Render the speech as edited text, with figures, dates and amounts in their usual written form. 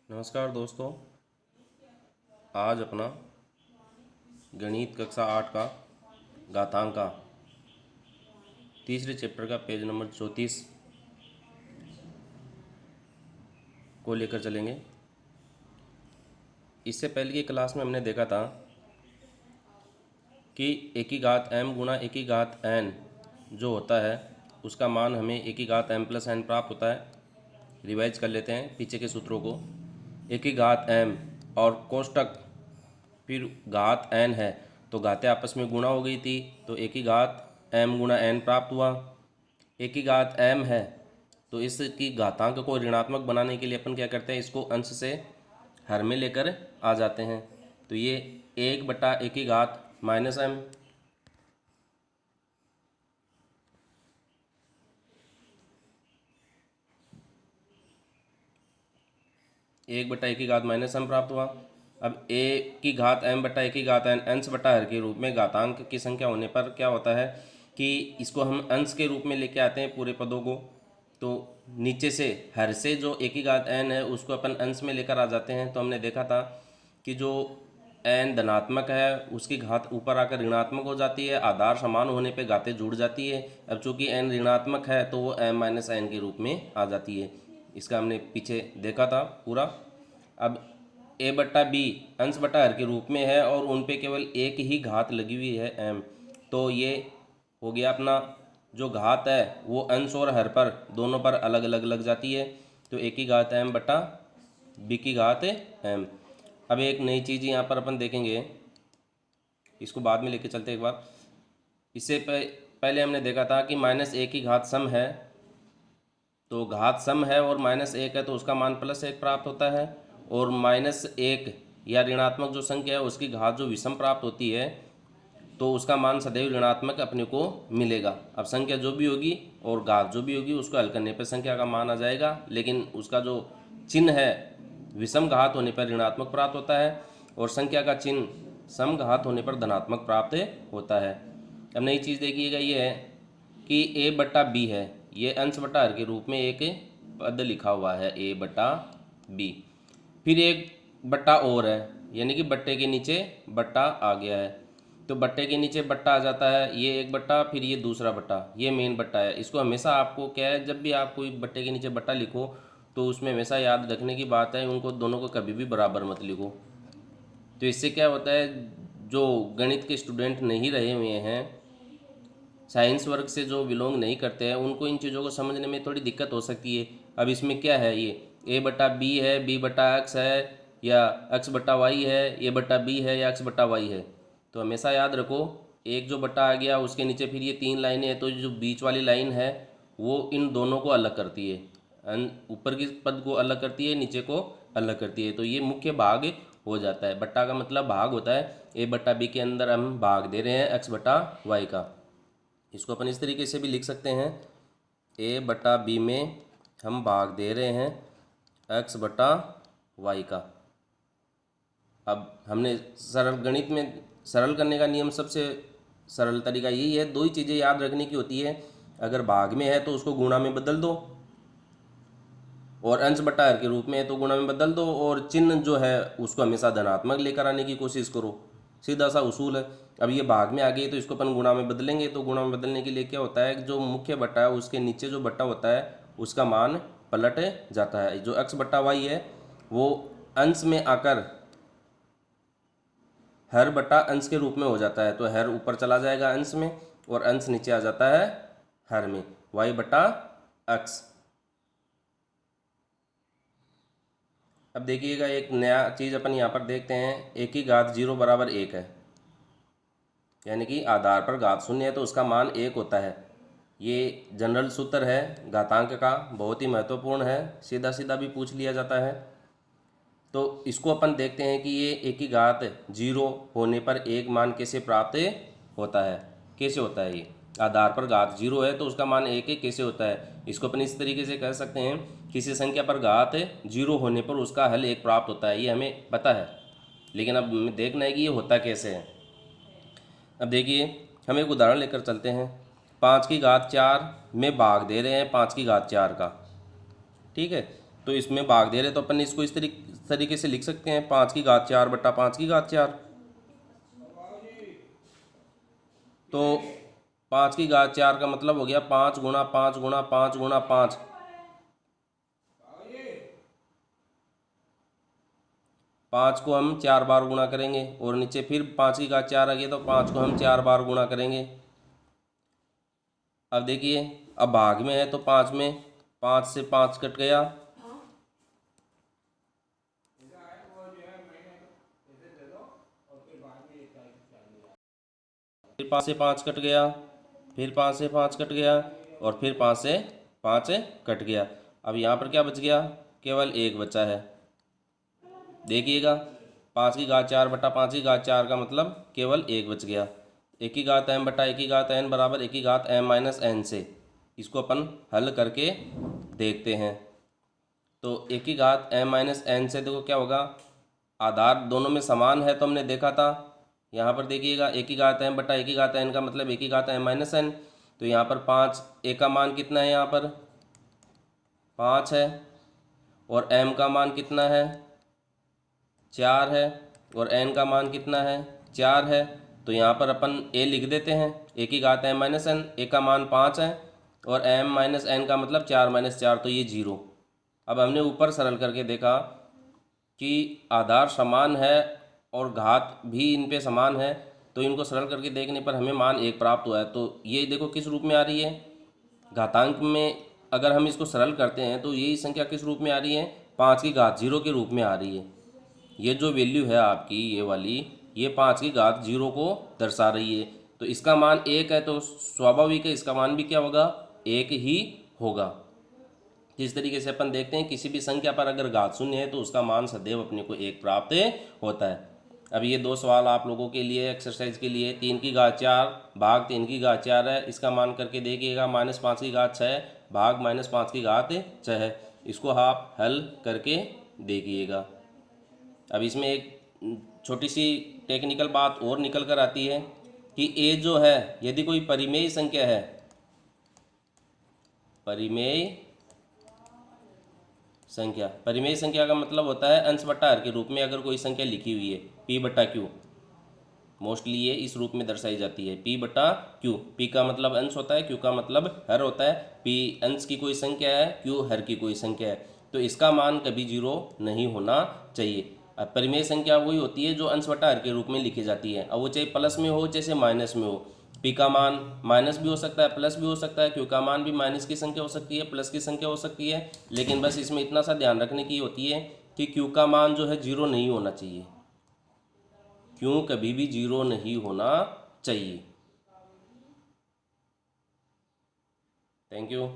नमस्कार दोस्तों। आज अपना गणित कक्षा 8 का घातांक का तीसरे चैप्टर का पेज नंबर 34 को लेकर चलेंगे। इससे पहले की क्लास में हमने देखा था कि एक की घात m गुणा एक की घात n जो होता है उसका मान हमें एक की घात m प्लस n प्राप्त होता है। रिवाइज कर लेते हैं पीछे के सूत्रों को। एक की घात m और कोष्टक फिर घात n है तो घातें आपस में गुणा हो गई थी, तो एक ही घात m गुणा n प्राप्त हुआ। एक ही घात m है तो इसकी घातांक को ऋणात्मक बनाने के लिए अपन क्या करते हैं, इसको अंश से हर में लेकर आ जाते हैं। तो ये 1/1 की घात माइनस m, एक बटा एक की घात माइनस m प्राप्त हुआ। अब a की घात m बटा एक की घात n अंश बटा हर के रूप में घातांक की संख्या होने पर क्या होता है कि इसको हम अंश के रूप में लेके आते हैं पूरे पदों को। तो नीचे से हर से जो एक की घात n है उसको अपन अंश में लेकर आ जाते हैं। तो हमने देखा था कि जो n धनात्मक है उसकी घात ऊपर आकर ऋणात्मक हो जाती है, आधार समान होने पे घातें जुड़ जाती है। अब चूंकि n ऋणात्मक है तो वो m माइनस n के रूप में आ जाती है। इसका हमने पीछे देखा था पूरा। अब a बट्टा बी अंश बटा हर के रूप में है और उन पे केवल एक ही घात लगी हुई है m, तो ये हो गया अपना जो घात है वो अंश और हर पर दोनों पर अलग अलग लग जाती है। तो एक ही घात m बटा b की घात m। अब एक नई चीज़ यहाँ पर अपन देखेंगे, इसको बाद में लेके चलते एक बार। इससे पहले हमने देखा था कि माइनस एक की घात सम है, तो घात सम है और माइनस एक है तो उसका मान प्लस एक प्राप्त होता है। और माइनस एक या ऋणात्मक जो संख्या है उसकी घात जो विषम प्राप्त होती है तो उसका मान सदैव ऋणात्मक अपने को मिलेगा। अब संख्या जो भी होगी और घात जो भी होगी उसको हल करने पर संख्या का मान आ जाएगा, लेकिन उसका जो चिन्ह है विषम घात होने पर ऋणात्मक प्राप्त होता है और संख्या का चिन्ह सम घात होने पर धनात्मक प्राप्त होता है। अब नई चीज़ देखिएगा ये है कि a बटा बी है, ये अंश बटा हर के रूप में एक पद लिखा हुआ है a बटा बी। फिर एक बट्टा और है, यानी कि बट्टे के नीचे बट्टा आ गया है। तो बट्टे के नीचे बट्टा आ जाता है, ये एक बट्टा फिर ये दूसरा बट्टा, ये मेन बट्टा है। इसको हमेशा आपको क्या है, जब भी आप कोई बट्टे के नीचे बट्टा लिखो तो उसमें हमेशा याद रखने की बात है उनको दोनों को कभी भी बराबर मत लिखो। तो इससे क्या होता है, जो गणित के स्टूडेंट नहीं रहे हुए हैं, साइंस वर्ग से जो बिलोंग नहीं करते हैं, उनको इन चीज़ों को समझने में थोड़ी दिक्कत हो सकती है। अब इसमें क्या है, ये a बटा बी है, b बटा x है या x बटा वाई है, a बटा b है या x बटा वाई है। तो हमेशा याद रखो एक जो बटा आ गया उसके नीचे फिर ये तीन लाइनें हैं, तो जो बीच वाली लाइन है वो इन दोनों को अलग करती है, ऊपर की पद को अलग करती है, नीचे को अलग करती है। तो ये मुख्य भाग हो जाता है। बट्टा का मतलब भाग होता है, a बटा बी के अंदर हम भाग दे रहे हैं x बटा वाई का। इसको अपन इस तरीके से भी लिख सकते हैं, a बटा बी में हम भाग दे रहे हैं x बटा वाई का। अब हमने सरल गणित में सरल करने का नियम सबसे सरल तरीका यही है, दो ही चीज़ें याद रखने की होती है। अगर भाग में है तो उसको गुणा में बदल दो, और अंश बटा हर के रूप में है तो गुणा में बदल दो, और चिन्ह जो है उसको हमेशा धनात्मक लेकर आने की कोशिश करो। सीधा सा उसूल है। अब ये भाग में आ गई तो इसको अपन गुणा में बदलेंगे, तो गुणा में बदलने के लिए क्या होता है, जो मुख्य बट्टा है उसके नीचे जो बट्टा होता है उसका मान पलट जाता है। जो x बट्टा वाई है वो अंश में आकर हर बटा अंश के रूप में हो जाता है, तो हर ऊपर चला जाएगा अंश में और अंश नीचे आ जाता है हर में, y बटा x। अब देखिएगा एक नया चीज़ अपन यहाँ पर देखते हैं, एक की घात 0 बराबर 1 है, यानी कि आधार पर घात शून्य है तो उसका मान 1 होता है। ये जनरल सूत्र है घातांक का, बहुत ही महत्वपूर्ण है, सीधा सीधा भी पूछ लिया जाता है। तो इसको अपन देखते हैं कि ये एक की घात 0 होने पर एक मान कैसे प्राप्त होता है। कैसे होता है, ये आधार पर घात 0 है तो उसका मान 1 कैसे होता है। इसको अपन इस तरीके से कह सकते हैं, किसी संख्या पर घात 0 होने पर उसका हल 1 प्राप्त होता है, ये हमें पता है, लेकिन अब देखना है कि ये होता कैसे है। अब देखिए हम एक उदाहरण लेकर चलते हैं, 5 की घात 4 में भाग दे रहे हैं 5 की घात 4 का, ठीक है। तो इसमें भाग दे रहे तो अपन इसको इस तरीके से लिख सकते हैं 5 की घात 4 बटा 5 की घात 4। तो 5 की घात 4 का मतलब हो गया 5 गुणा 5 गुणा 5 गुणा 5। 5 को हम 4 बार गुणा करेंगे और नीचे फिर 5 की घात 4 आ गया तो 5 को हम 4 बार गुणा करेंगे। अब देखिए, अब भाग में है तो 5 में 5 से 5 कट गया, फिर 5 से 5 कट गया, फिर 5 से 5 कट गया और फिर 5 से 5 कट गया। अब यहाँ पर क्या बच गया? केवल 1 बचा है। देखिएगा, 5 की घात 4 बटा 5 की घात 4 का मतलब केवल 1 बच गया। 1 की घात m बटा 1 की घात n बराबर 1 की घात m माइनस n से इसको अपन हल करके देखते हैं। तो 1 की घात m माइनस n से देखो क्या होगा, आधार दोनों में समान है तो हमने देखा था। यहाँ पर देखिएगा 1 की घात m बटा 1 की घात n का मतलब 1 की घात m माइनस n। तो यहाँ पर 5 a का मान कितना है, यहाँ पर 5 है और m का मान कितना है, 4 है और n का मान कितना है, 4 है। तो यहाँ पर अपन a लिख देते हैं, 1 की घात m माइनस n, a का मान 5 है और m माइनस n का मतलब 4 माइनस 4 तो ये 0। अब हमने ऊपर सरल करके देखा कि आधार समान है और घात भी इन पे समान है, तो इनको सरल करके देखने पर हमें मान 1 प्राप्त हुआ है। तो ये देखो किस रूप में आ रही है, घातांक में अगर हम इसको सरल करते हैं तो यही संख्या किस रूप में आ रही है, 5 की घात 0 के रूप में आ रही है। ये जो वैल्यू है आपकी ये वाली, ये 5 की घात 0 को दर्शा रही है। तो इसका मान 1 है तो स्वाभाविक है इसका मान भी क्या होगा, 1 ही होगा। जिस तरीके से अपन देखते हैं किसी भी संख्या पर अगर घात शून्य है तो उसका मान सदैव अपने को 1 प्राप्त होता है। अब ये 2 सवाल आप लोगों के लिए एक्सरसाइज के लिए, 3 की घात 4 भाग 3 की घात 4 है, इसका मान करके देखिएगा -5 की घात 6 भाग -5 की घात 6 है। इसको आप हल करके देखिएगा। अब इसमें एक छोटी सी टेक्निकल बात और निकल कर आती है कि ए जो है यदि कोई परिमेय संख्या है, परिमेय संख्या का मतलब होता है अंश बटा हर के रूप में अगर कोई संख्या लिखी हुई है, p बटा क्यू, मोस्टली ये इस रूप में दर्शाई जाती है, p बटा क्यू। p का मतलब अंश होता है, q का मतलब हर होता है। p अंश की कोई संख्या है, q हर की कोई संख्या है, तो इसका मान कभी 0 नहीं होना चाहिए। अब परिमेय संख्या वही होती है जो अंश बटा हर के रूप में लिखी जाती है। अब वो चाहे प्लस में हो चाहे माइनस में हो, p का मान माइनस भी हो सकता है, प्लस भी हो सकता है, q का मान भी माइनस की संख्या हो सकती है, प्लस की संख्या हो सकती है। लेकिन बस इसमें इतना सा ध्यान रखने की होती है कि q का मान जो है 0 नहीं होना चाहिए, q कभी भी 0 नहीं होना चाहिए। Thank you.